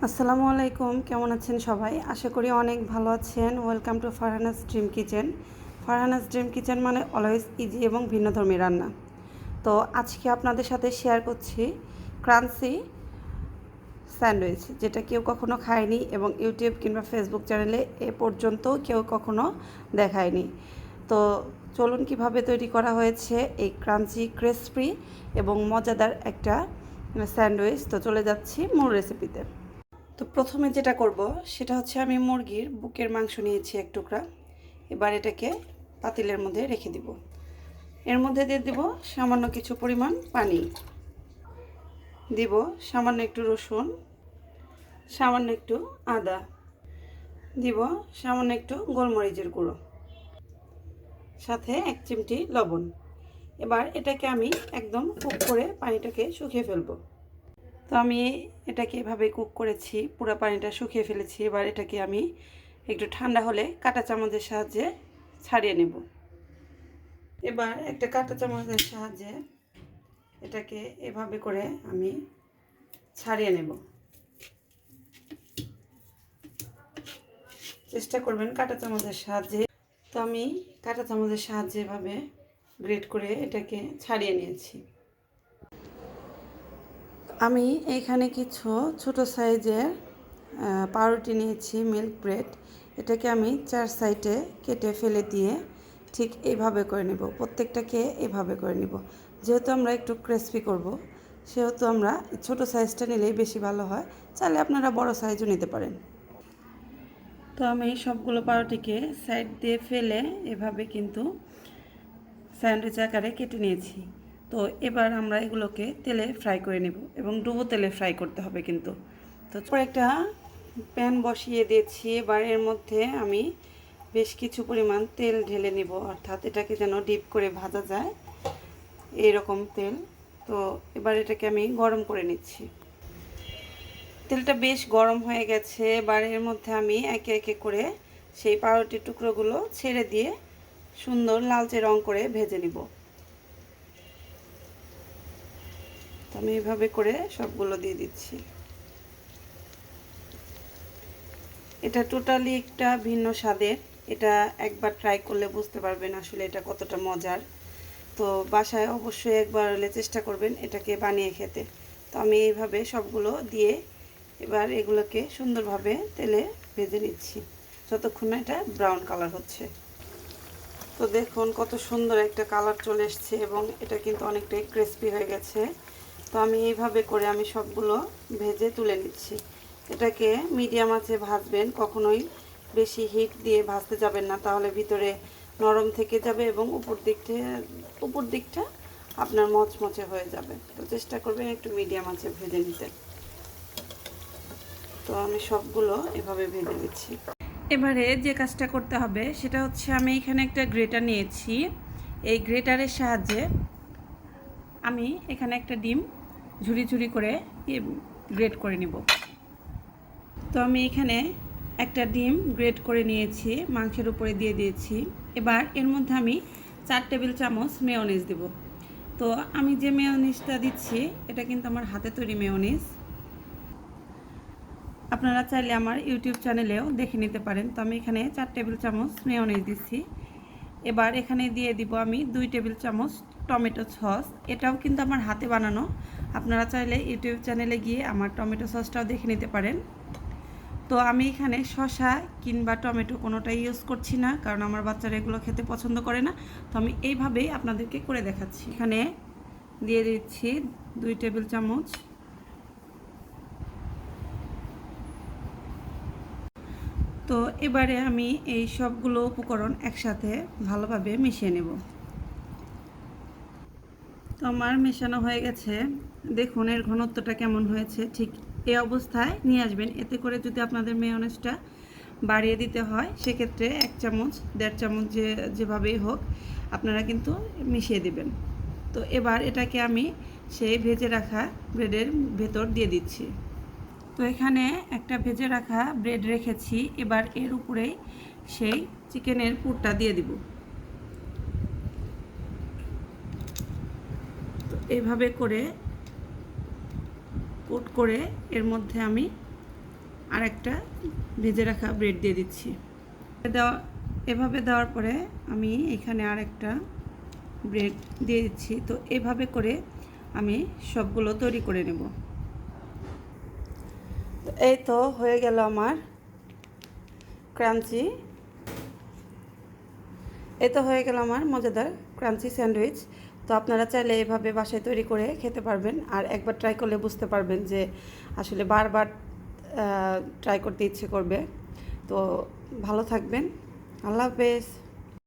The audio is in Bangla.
আসসালামু আলাইকুম, কেমন আছেন সবাই? আশা করি অনেক ভালো আছেন। Welcome to Farhana's dream kitchen. Farhana's dream kitchen মানে অলওয়েজ ইজি এবং ভিন্নধর্মী রান্না। তো আজকে আপনাদের সাথে শেয়ার করছি ক্রাঞ্চি স্যান্ডউইচ, যেটা কেউ কখনো খায়নি এবং ইউটিউব কিংবা ফেসবুক চ্যানেলে এ পর্যন্ত কেউ কখনো দেখায়নি। তো চলুন কিভাবে তৈরি করা হয়েছে এই ক্রাঞ্চি ক্রিসপি এবং মজাদার একটা স্যান্ডউইচ। তো চলে যাচ্ছি মূল রেসিপিতে। তো প্রথমে যেটা করব সেটা হচ্ছে আমি মুরগির বুকের মাংস নিয়েছি এক টুকরা। এবার এটাকে পাতিলের মধ্যে রেখে দিব। এর মধ্যে দিয়ে দিব সামান্য কিছু পরিমাণ পানি, দিব সামান্য একটু রসুন, সামান্য একটু আদা, দিব সামান্য একটু গোলমরিচের গুঁড়ো, সাথে 1 চিমটি লবণ। এবার এটাকে আমি একদম কুক করে পানিটাকে শুকিয়ে ফেলবো। তো আমি এটাকে এভাবে কুক করেছি, পুরো পানিটা শুকিয়ে ফেলেছি। এবার এটাকে আমি একটু ঠান্ডা হলে কাঁটা চামচের সাহায্যে ছাড়িয়ে নেব। এবার একটা কাঁটা চামচের সাহায্যে এটাকে এভাবে করে আমি ছাড়িয়ে নেব। চেষ্টা করবেন কাঁটা চামচের সাহায্যে। তো আমি কাঁটা চামচের সাহায্যে এভাবে গ্রেট করে এটাকে ছাড়িয়ে নিয়েছি। আমি এখানে কিছু ছোট সাইজের পাউরুটি নিয়েছি, মিল্ক ব্রেড। এটাকে আমি 4 সাইডে কেটে ফেলে দিয়ে ঠিক এইভাবে করে নেব। প্রত্যেকটাকে এভাবে করে নেব। যেহেতু আমরা একটু ক্রিসপি করব, সেহেতু আমরা ছোট সাইজটা নিলেই বেশি ভালো হয়। চাইলে আপনারা বড় সাইজও নিতে পারেন। তো আমি সবগুলো পাউরুটিকে সাইড দিয়ে ফেলে এভাবে কিন্তু স্যান্ডউইচ আকারে কেটে নিয়েছি। তো এবার আমরা এগুলোকে তেলে ফ্রাই করে নেব এবং ডুবো তেলে ফ্রাই করতে হবে কিন্তু। তো একটা প্যান বসিয়ে দিয়েছি। এবার এর মধ্যে আমি বেশ কিছু পরিমাণ তেল ঢেলে নিব, অর্থাৎ এটাকে যেন ডিপ করে ভাজা যায় এইরকম তেল। তো এবার এটাকে আমি গরম করে নিচ্ছি। তেলটা বেশ গরম হয়ে গেছে। এবার এর মধ্যে আমি একে একে করে সেই পাউরুটির টুকরোগুলো ছেড়ে দিয়ে সুন্দর লালচে রং করে ভেজে নিব। তো আমি এভাবে করে সবগুলো দিয়ে দিচ্ছি। এটা টোটালি একটা ভিন্ন স্বাদের। এটা একবার ট্রাই করলে বুঝতে পারবেন আসলে এটা কতটা মজার। তো বাসায় অবশ্যই একবার হলে চেষ্টা করবেন এটাকে বানিয়ে খেতে। তো আমি এইভাবে সবগুলো দিয়ে এবার এগুলোকে সুন্দরভাবে তেলে ভেজে নিচ্ছি যতক্ষণ না এটা ব্রাউন কালার হচ্ছে। তো দেখুন কত সুন্দর একটা কালার চলে এসছে এবং এটা কিন্তু অনেকটাই ক্রিসপি হয়ে গেছে। তো আমি এইভাবে করে আমি সবগুলো ভেজে তুলে নিচ্ছি। এটাকে মিডিয়াম আঁচে ভাজবেন, কখনোই বেশি হিট দিয়ে ভাজতে যাবেন না, তাহলে ভিতরে নরম থেকে যাবে এবং উপর দিকটা আপনার মচমচে হয়ে যাবে। তো চেষ্টা করবেন একটু মিডিয়াম আঁচে ভেজে নিতে। তো আমি সবগুলো এভাবে ভেজে নিচ্ছি। এবারে যে কাজটা করতে হবে সেটা হচ্ছে আমি এখানে একটা গ্রেটার নিয়েছি। এই গ্রেটারের সাহায্যে আমি এখানে একটা ডিম ঝুরি ঝুরি করে গ্রেট করে নিব। তো আমি এখানে একটা ডিম গ্রেট করে নিয়েছি, মাংসের উপরে দিয়ে দিয়েছি। এবার এর মধ্যে আমি 4 টেবিল চামচ মেয়োনিজ দেব। তো আমি যে মেয়োনিজটা দিচ্ছি এটা কিন্তু আমার হাতে তৈরি মেয়োনিজ। আপনারা চাইলে আমার ইউটিউব চ্যানেলেও দেখে নিতে পারেন। তো আমি এখানে 4 টেবিল চামচ মেয়োনিজ দিচ্ছি। এবার এখানে দিয়ে দিব আমি 2 টেবিল চামচ টমেটো সস। এটাও কিন্তু আমার হাতে বানানো। আপনারা চাইলে ইউটিউব চ্যানেলে গিয়ে আমার টমেটো সসটাও দেখে নিতে পারেন। তো আমি এখানে শসা কিংবা টমেটো কোনোটাই ইউজ করছি না, কারণ আমার বাচ্চারা এগুলো খেতে পছন্দ করে না। তো আমি এইভাবেই আপনাদেরকে করে দেখাচ্ছি। এখানে দিয়ে দিচ্ছি 2 টেবিল চামচ। তো এবারে আমি এই সবগুলো উপকরণ একসাথে ভালোভাবে মিশিয়ে নেব। তো আমার মেশানো হয়ে গেছে। দেখুন এর ঘনত্বটা কেমন হয়েছে, ঠিক এই অবস্থায় নিয়ে আসবেন। এতে করে যদি আপনাদের মেয়োনিজটা বাড়িয়ে দিতে হয় সেক্ষেত্রে 1 চামচ 1.5 চামচ যেভাবেই হোক আপনারা কিন্তু মিশিয়ে দিবেন। তো এবার এটাকে আমি সেই ভেজে রাখা ব্রেডের ভেতর দিয়ে দিচ্ছি। তো এখানে একটা ভেজে রাখা ব্রেড রেখেছি। এবার এর উপরেই সেই চিকেনের পুরটা দিয়ে দিব। তো এইভাবে করে কোট করে এর মধ্যে আমি আর একটা ভেজে রাখা ব্রেড দিয়ে দিচ্ছি। এভাবে দেওয়ার পরে আমি এখানে আর একটা ব্রেড দিয়ে দিচ্ছি। তো এভাবে করে আমি সবগুলো তৈরি করে নেব। তো এই তো হয়ে গেল আমার ক্রাঞ্চি, এই তো হয়ে গেল আমার মজাদার ক্রাঞ্চি স্যান্ডউইচ। তো আপনারা চাইলে এভাবে বাসায় তৈরি করে খেতে পারবেন, আর একবার ট্রাই করলে বুঝতে পারবেন যে আসলে বারবার ট্রাই করতে ইচ্ছে করবে। তো ভালো থাকবেন, আল্লাহ হাফেজ।